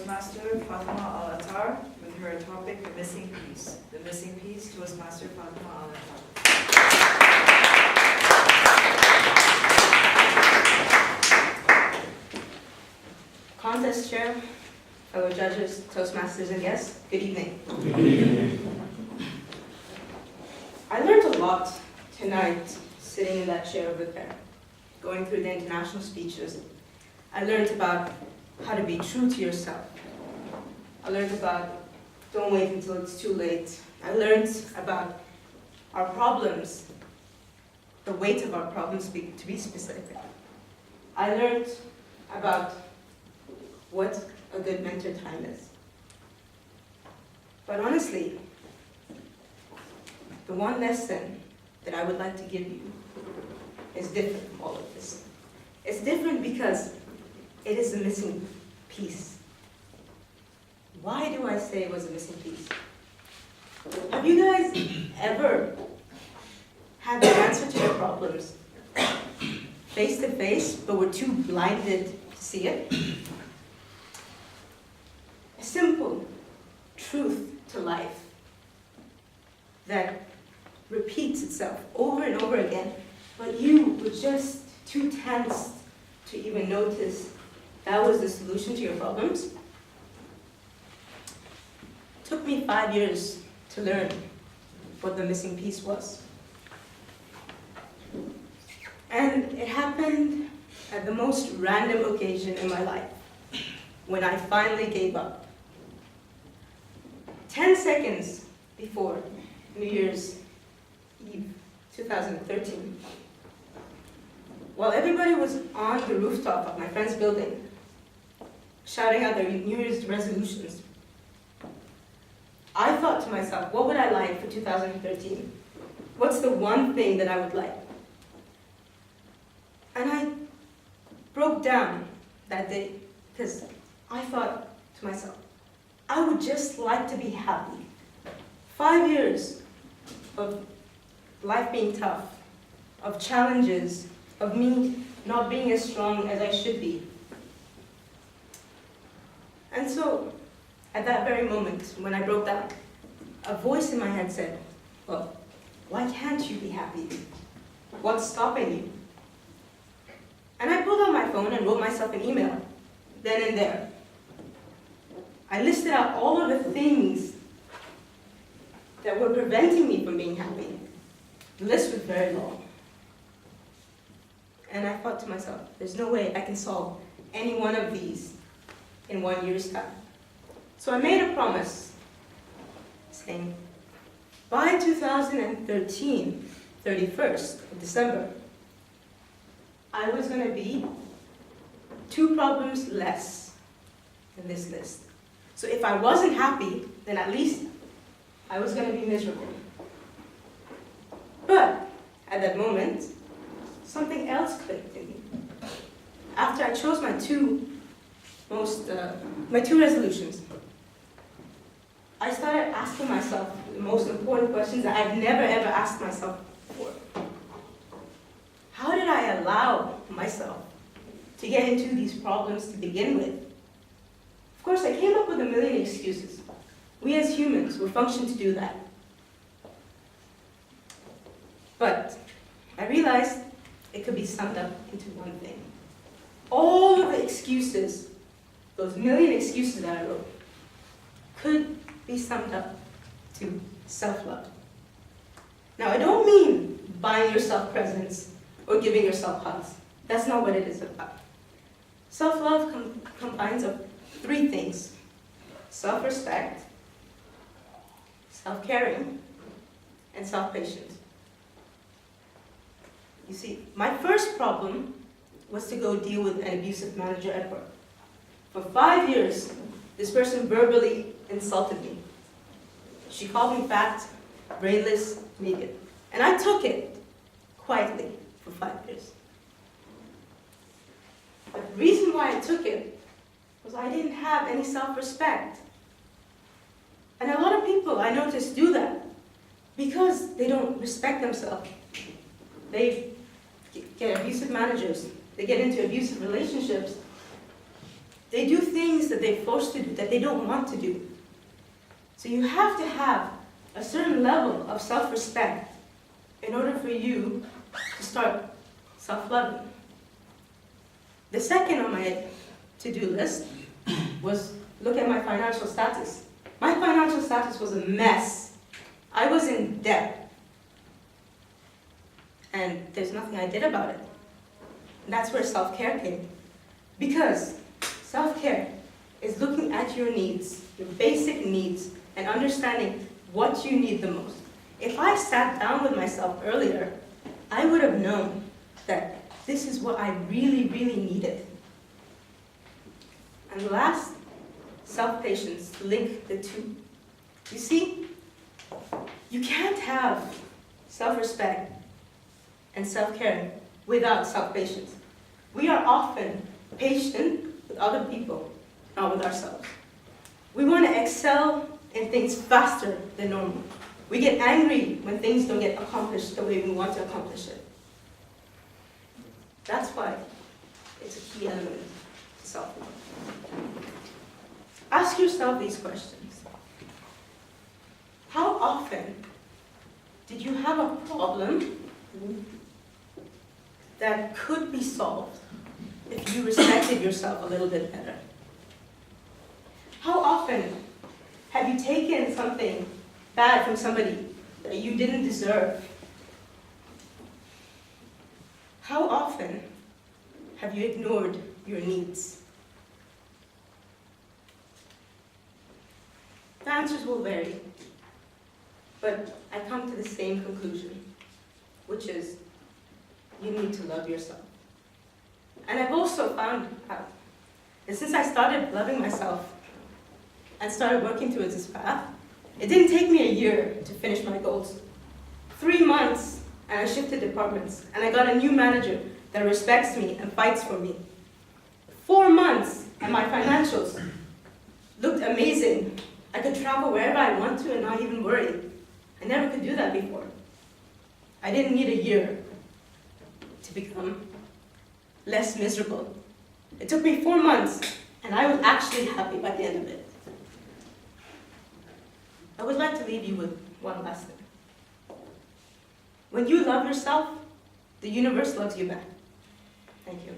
Toastmaster Fatima Al Attar with her topic, The Missing Piece. The Missing Piece, Toastmaster Fatima Al Attar. Contest Chair, fellow judges, Toastmasters, and guests, good evening. Good evening. I learned a lot tonight sitting in that chair over there, going through the international speeches. I learned about how to be true to yourself. I learned about don't wait until it's too late. I learned about our problems, the weight of our problems to be specific. I learned about what a good mentor time is. But honestly, the one lesson that I would like to give you is different from all of this. It's different because it is a missing piece. Why do I say it was a missing piece? Have you guys ever had the answer to your problems face to face, but were too blinded to see it? A simple truth to life that repeats itself over and over again, but you were just too tense to even notice that was the solution to your problems. It took me 5 years to learn what the missing piece was. And it happened at the most random occasion in my life, when I finally gave up. 10 seconds before New Year's Eve, 2013. While everybody was on the rooftop of my friend's building, shouting out their New Year's resolutions, I thought to myself, what would I like for 2013? What's the one thing that I would like? And I broke down that day because I thought to myself, I would just like to be happy. 5 years of life being tough, of challenges, of me not being as strong as I should be. And so, at that very moment, when I broke down, a voice in my head said, well, why can't you be happy? What's stopping you? And I pulled out my phone and wrote myself an email, then and there. I listed out all of the things that were preventing me from being happy. The list was very long. And I thought to myself, there's no way I can solve any one of these in 1 year's time. So I made a promise, saying, by 2013, 31st of December, I was going to be 2 problems less in this list. So if I wasn't happy, then at least I was going to be miserable. But at that moment, something else clicked in me. After I chose my two resolutions, I started asking myself the most important questions that I've never ever asked myself before. How did I allow myself to get into these problems to begin with? Of course, I came up with a million excuses. We as humans, we're functioned to do that. But I realized it could be summed up into one thing. All of the excuses, those million excuses that I wrote, could be summed up to self-love. Now, I don't mean buying yourself presents or giving yourself hugs. That's not what it is about. Self-love combines of 3 things: self-respect, self-caring, and self-patience. You see, my first problem was to go deal with an abusive manager at work. For 5 years, this person verbally insulted me. She called me fat, brainless, naked. And I took it quietly for 5 years. But the reason why I took it was I didn't have any self-respect. And a lot of people I noticed do that because they don't respect themselves. They get abusive managers, they get into abusive relationships. They do things that they're forced to do, that they don't want to do. So you have to have a certain level of self-respect in order for you to start self-loving. The second on my to-do list was look at my financial status. My financial status was a mess. I was in debt. And there's nothing I did about it. And that's where self-care came. Because self-care is looking at your needs, your basic needs, and understanding what you need the most. If I sat down with myself earlier, I would have known that this is what I really, really needed. And last, self-patience, link the two. You see, you can't have self-respect and self-care without self-patience. We are often patient with other people, not with ourselves. We want to excel in things faster than normal. We get angry when things don't get accomplished the way we want to accomplish it. That's why it's a key element to self-love. Ask yourself these questions. How often did you have a problem that could be solved if you respected yourself a little bit better? How often have you taken something bad from somebody that you didn't deserve? How often have you ignored your needs? The answers will vary, but I come to the same conclusion, which is you need to love yourself. And I've also found out that since I started loving myself and started working towards this path, it didn't take me a year to finish my goals. 3 months, and I shifted departments, and I got a new manager that respects me and fights for me. 4 months, and my financials looked amazing. I could travel wherever I want to and not even worry. I never could do that before. I didn't need a year to become less miserable. It took me 4 months, and I was actually happy by the end of it. I would like to leave you with one last thing. When you love yourself, the universe loves you back. Thank you.